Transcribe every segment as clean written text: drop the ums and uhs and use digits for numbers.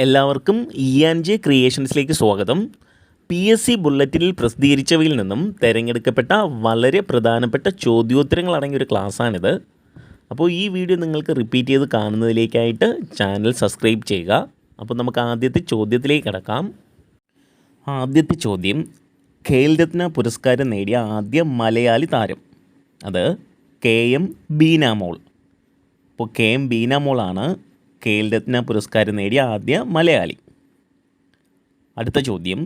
എല്ലാവർക്കും E&J ക്രിയേഷൻസിലേക്ക് സ്വാഗതം. PSC ബുള്ളറ്റിനിൽ പ്രസിദ്ധീകരിച്ചവയിൽ നിന്നും തിരഞ്ഞെടുക്കപ്പെട്ട വളരെ പ്രധാനപ്പെട്ട ചോദ്യോത്തരങ്ങൾ അടങ്ങിയ ഒരു ക്ലാസ്സാണിത്. അപ്പോൾ ഈ വീഡിയോ നിങ്ങൾക്ക് റിപ്പീറ്റ് ചെയ്ത് കാണുന്നതിലേക്കായിട്ട് ചാനൽ സബ്സ്ക്രൈബ് ചെയ്യുക. അപ്പോൾ നമുക്ക് ആദ്യത്തെ ചോദ്യത്തിലേക്ക് കിടക്കാം. ആദ്യത്തെ ചോദ്യം, ഖേൽ രത്ന പുരസ്കാരം നേടിയ ആദ്യ മലയാളി താരം. അത് KM ബീനാമോൾ. അപ്പോൾ KM ബീനാമോളാണ് ഖേൽ രത്ന പുരസ്കാരം നേടിയ ആദ്യ മലയാളി. അടുത്ത ചോദ്യം,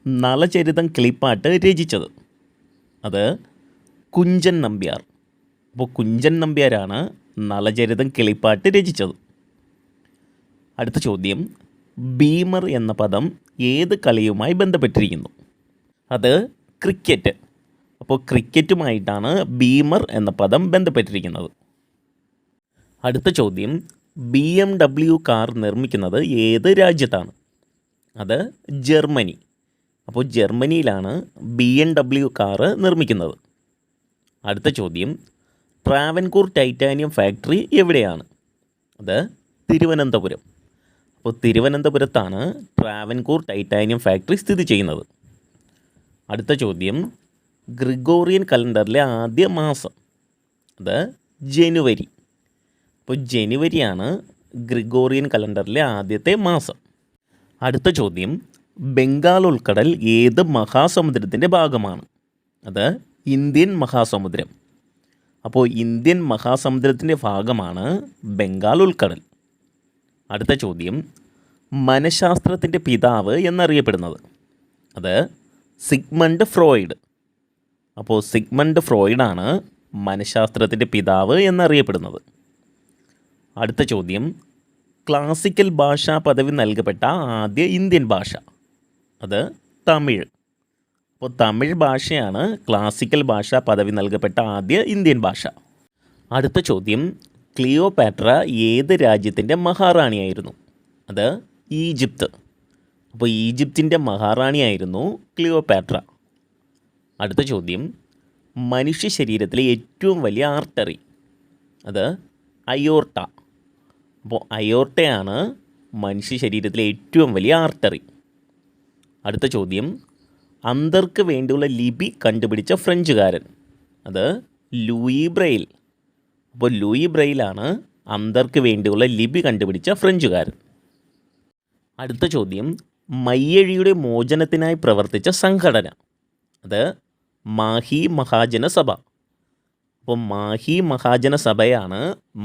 നളചരിതം കിളിപ്പാട്ട് രചിച്ചത്. അത് കുഞ്ചൻ നമ്പ്യാർ. അപ്പോൾ കുഞ്ചൻ നമ്പ്യാരാണ് നളചരിതം കിളിപ്പാട്ട് രചിച്ചത്. അടുത്ത ചോദ്യം, ബീമർ എന്ന പദം ഏത് കളിയുമായി ബന്ധപ്പെട്ടിരിക്കുന്നു? അത് ക്രിക്കറ്റ്. അപ്പോൾ ക്രിക്കറ്റുമായിട്ടാണ് ബീമർ എന്ന പദം ബന്ധപ്പെട്ടിരിക്കുന്നത്. അടുത്ത ചോദ്യം, BMW കാർ നിർമ്മിക്കുന്നത് ഏത് രാജ്യത്താണ്? അത് ജർമ്മനി. അപ്പോൾ ജർമ്മനിയിലാണ് BMW കാർ നിർമ്മിക്കുന്നത്. അടുത്ത ചോദ്യം, ട്രാവൻകൂർ ടൈറ്റാനിയം ഫാക്ടറി എവിടെയാണ്? അത് തിരുവനന്തപുരം. അപ്പോൾ തിരുവനന്തപുരത്താണ് ട്രാവൻകൂർ ടൈറ്റാനിയം ഫാക്ടറി സ്ഥിതി ചെയ്യുന്നത്. അടുത്ത ചോദ്യം, ഗ്രിഗോറിയൻ കലണ്ടറിലെ ആദ്യ മാസം. അത് ജനുവരി. അപ്പോൾ ജനുവരിയാണ് ഗ്രിഗോറിയൻ കലണ്ടറിലെ ആദ്യത്തെ മാസം. അടുത്ത ചോദ്യം, ബംഗാൾ ഉൾക്കടൽ ഏത് മഹാസമുദ്രത്തിൻ്റെ ഭാഗമാണ്? അത് ഇന്ത്യൻ മഹാസമുദ്രം. അപ്പോൾ ഇന്ത്യൻ മഹാസമുദ്രത്തിൻ്റെ ഭാഗമാണ് ബംഗാൾ ഉൾക്കടൽ. അടുത്ത ചോദ്യം, മനഃശാസ്ത്രത്തിൻ്റെ പിതാവ് എന്നറിയപ്പെടുന്നത്. അത് സിഗ്മണ്ട് ഫ്രോയിഡ്. അപ്പോൾ സിഗ്മണ്ട് ഫ്രോയിഡാണ് മനഃശാസ്ത്രത്തിൻ്റെ പിതാവ് എന്നറിയപ്പെടുന്നത്. അടുത്ത ചോദ്യം, ക്ലാസിക്കൽ ഭാഷാ പദവി നൽകപ്പെട്ട ആദ്യ ഇന്ത്യൻ ഭാഷ. അത് തമിഴ്. അപ്പോൾ തമിഴ് ഭാഷയാണ് ക്ലാസിക്കൽ ഭാഷാ പദവി നൽകപ്പെട്ട ആദ്യ ഇന്ത്യൻ ഭാഷ. അടുത്ത ചോദ്യം, ക്ലിയോപാട്ര ഏത് രാജ്യത്തിൻ്റെ മഹാറാണിയായിരുന്നു? അത് ഈജിപ്ത്. അപ്പോൾ ഈജിപ്തിൻ്റെ മഹാറാണിയായിരുന്നു ക്ലിയോപാട്ര. അടുത്ത ചോദ്യം, മനുഷ്യ ശരീരത്തിലെ ഏറ്റവും വലിയ ആർട്ടറി. അത് അയോർട്ട. അപ്പോൾ അയോർട്ടയാണ് മനുഷ്യ ശരീരത്തിലെ ഏറ്റവും വലിയ ആർട്ടറി. അടുത്ത ചോദ്യം, അന്ധർക്ക് വേണ്ടിയുള്ള ലിപി കണ്ടുപിടിച്ച ഫ്രഞ്ചുകാരൻ. അത് ലൂയി ബ്രെയിൽ. അപ്പോൾ ലൂയി ബ്രെയിലാണ് അന്ധർക്ക് വേണ്ടിയുള്ള ലിപി കണ്ടുപിടിച്ച ഫ്രഞ്ചുകാരൻ. അടുത്ത ചോദ്യം, മയ്യഴിയുടെ മോചനത്തിനായി പ്രവർത്തിച്ച സംഘടന. അത് മാഹി മഹാജന സഭ. അപ്പോൾ മാഹി മഹാജന സഭയാണ്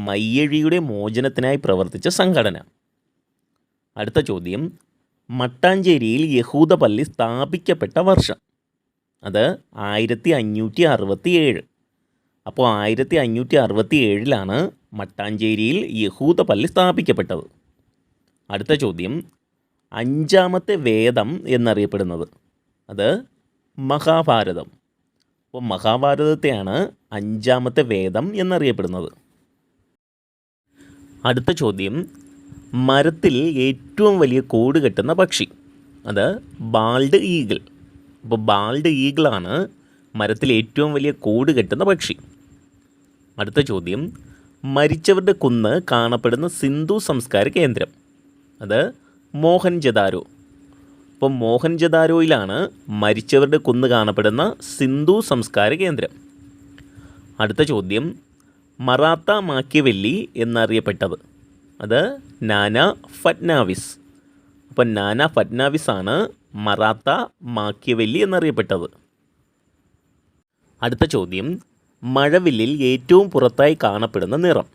മയ്യഴിയുടെ മോചനത്തിനായി പ്രവർത്തിച്ച സംഘടന. അടുത്ത ചോദ്യം, മട്ടാഞ്ചേരിയിൽ യഹൂദ പള്ളി സ്ഥാപിക്കപ്പെട്ട വർഷം. അത് 1567. അപ്പോൾ 1567 മട്ടാഞ്ചേരിയിൽ യഹൂദ പള്ളി സ്ഥാപിക്കപ്പെട്ടത്. അടുത്ത ചോദ്യം, അഞ്ചാമത്തെ വേദം എന്നറിയപ്പെടുന്നത്. അത് മഹാഭാരതം. അപ്പോൾ മഹാഭാരതത്തെയാണ് അഞ്ചാമത്തെ വേദം എന്നറിയപ്പെടുന്നത്. അടുത്ത ചോദ്യം, മരത്തിൽ ഏറ്റവും വലിയ കൂട് കെട്ടുന്ന പക്ഷി. അത് ബാൾഡ് ഈഗിൾ. അപ്പോൾ ബാൾഡ് ഈഗിളാണ് മരത്തിൽ ഏറ്റവും വലിയ കൂട് കെട്ടുന്ന പക്ഷി. അടുത്ത ചോദ്യം, മരിച്ചവരുടെ കുന്ന് കാണപ്പെടുന്ന സിന്ധു സംസ്കാര കേന്ദ്രം. അത് മോഹൻജദാരോ. അപ്പോൾ മോഹൻജദാരോയിലാണ് മരിച്ചവരുടെ കുന്ന് കാണപ്പെടുന്ന സിന്ധു സംസ്കാര കേന്ദ്രം. അടുത്ത ചോദ്യം, മറാത്ത മാക്യവെല്ലി എന്നറിയപ്പെട്ടത്. അത് നാനാ ഫട്നാവിസ്. അപ്പോൾ നാനാ ഫട്നാവിസാണ് മറാത്ത മാക്യവെല്ലി എന്നറിയപ്പെട്ടത്. അടുത്ത ചോദ്യം, മഴവില്ലിൽ ഏറ്റവും പുറത്തായി കാണപ്പെടുന്ന നിറം.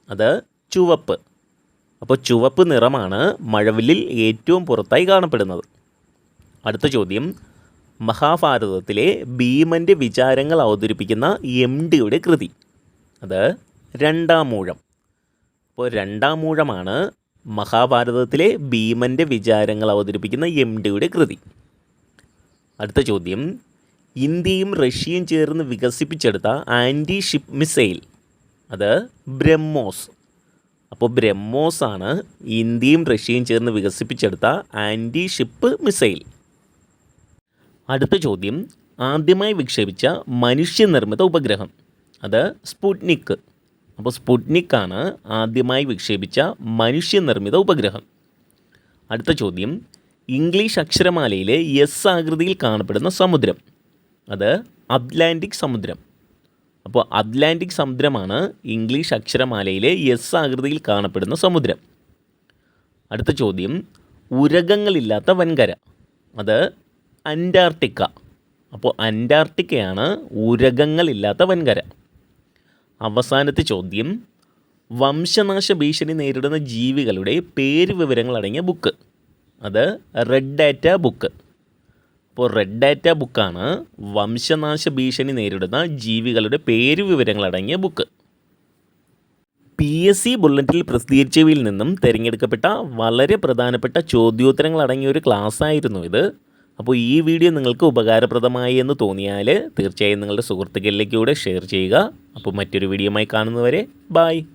അത് ചുവപ്പ്. അപ്പോൾ ചുവപ്പ് നിറമാണ് മഴവില്ലിൽ ഏറ്റവും പുറത്തായി കാണപ്പെടുന്നത്. അടുത്ത ചോദ്യം, മഹാഭാരതത്തിലെ ഭീമൻ്റെ വിചാരങ്ങൾ അവതരിപ്പിക്കുന്ന MDയുടെ കൃതി. അത് രണ്ടാം ഊഴം. അപ്പോൾ രണ്ടാം ഊഴമാണ് മഹാഭാരതത്തിലെ ഭീമൻ്റെ വിചാരങ്ങൾ അവതരിപ്പിക്കുന്ന MDയുടെ കൃതി. അടുത്ത ചോദ്യം, ഇന്ത്യയും റഷ്യയും ചേർന്ന് വികസിപ്പിച്ചെടുത്ത ആൻറ്റി ഷിപ്പ് മിസൈൽ. അത് ബ്രഹ്മോസ്. അപ്പോൾ ബ്രഹ്മോസാണ് ഇന്ത്യയും റഷ്യയും ചേർന്ന് വികസിപ്പിച്ചെടുത്ത ആൻറ്റി ഷിപ്പ് മിസൈൽ. അടുത്ത ചോദ്യം, ആദ്യമായി വിക്ഷേപിച്ച മനുഷ്യനിർമ്മിത ഉപഗ്രഹം. അത് സ്പുട്നിക്. അപ്പോൾ സ്പുട്നിക്കാണ് ആദ്യമായി വിക്ഷേപിച്ച മനുഷ്യനിർമ്മിത ഉപഗ്രഹം. അടുത്ത ചോദ്യം, ഇംഗ്ലീഷ് അക്ഷരമാലയിലെ എസ് ആകൃതിയിൽ കാണപ്പെടുന്ന സമുദ്രം. അത് അറ്റ്ലാന്റിക് സമുദ്രം. അപ്പോൾ അറ്റ്ലാന്റിക് സമുദ്രമാണ് ഇംഗ്ലീഷ് അക്ഷരമാലയിലെ എസ് ആകൃതിയിൽ കാണപ്പെടുന്ന സമുദ്രം. അടുത്ത ചോദ്യം, ഉരകങ്ങളില്ലാത്ത വൻകര. അത് അന്റാർട്ടിക്ക. അപ്പോൾ അന്റാർട്ടിക്കയാണ് ഉരകങ്ങളില്ലാത്ത വൻകര. അവസാനത്തെ ചോദ്യം, വംശനാശ ഭീഷണി നേരിടുന്ന ജീവികളുടെ പേര് വിവരങ്ങൾ അടങ്ങിയ ബുക്ക്. അത് റെഡ് ഡാറ്റ ബുക്ക്. അപ്പോൾ റെഡ് ഡാറ്റ ബുക്കാണ് വംശനാശ ഭീഷണി നേരിടുന്ന ജീവികളുടെ പേര് വിവരങ്ങൾ അടങ്ങിയ ബുക്ക്. PSC ബുള്ളറ്റിൽ പ്രസിദ്ധീകരിച്ചവയിൽ നിന്നും തിരഞ്ഞെടുക്കപ്പെട്ട വളരെ പ്രധാനപ്പെട്ട ചോദ്യോത്തരങ്ങൾ അടങ്ങിയ ഒരു ക്ലാസ് ആയിരുന്നു ഇത്. അപ്പോൾ ഈ വീഡിയോ നിങ്ങൾക്ക് ഉപകാരപ്രദമായി എന്ന് തോന്നിയാൽ തീർച്ചയായും നിങ്ങളുടെ സുഹൃത്തുക്കളിലേക്ക് കൂടെ ഷെയർ ചെയ്യുക. അപ്പോൾ മറ്റൊരു വീഡിയോയുമായി കാണുന്നവരെ ബൈ.